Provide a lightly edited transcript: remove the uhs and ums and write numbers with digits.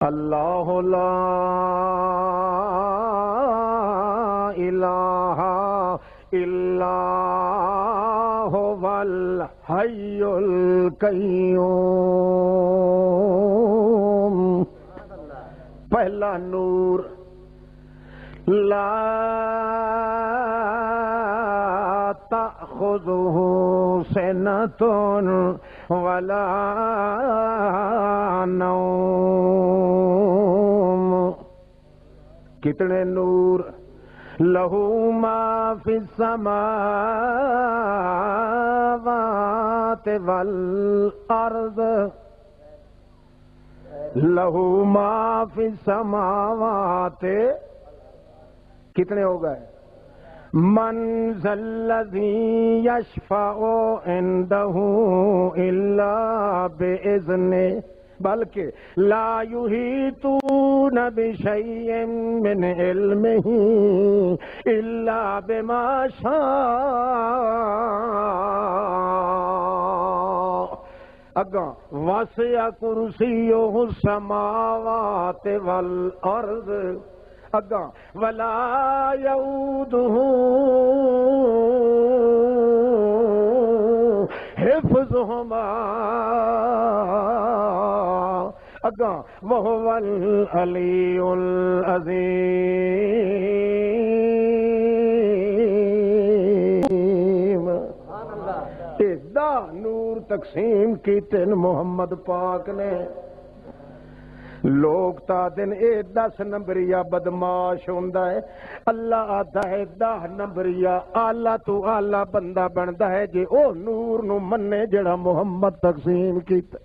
اللہ لا الہ الا هو الحی القیوم۔ پہلا نور لا تأخذہ سنۃ ولا نوم۔ کتنے نور؟ لہو ما فی السماوات والارض، لہو ما فی السماوات، کتنے ہو گئے؟ من ذا الذی یشفع عنده الا باذنہ، بلکہ لا یحیطون بشیء من علمہ الا بما شاء۔ اگاں وسع کرسیہ السماوات والارض، اگاں ولا یعودہ حفظہما، اگاں وہو العلی العظیم۔ دا نور تقسیم کیتے محمد پاک نے۔ لوگ تا دن 10 نمبریہ بدماش ہوندا ہے، اللہ آتا ہے 10 نمبریہ آلہ تو آلہ بندہ بندا ہے جے او نور نو منے جڑا محمد تقسیم کیتا۔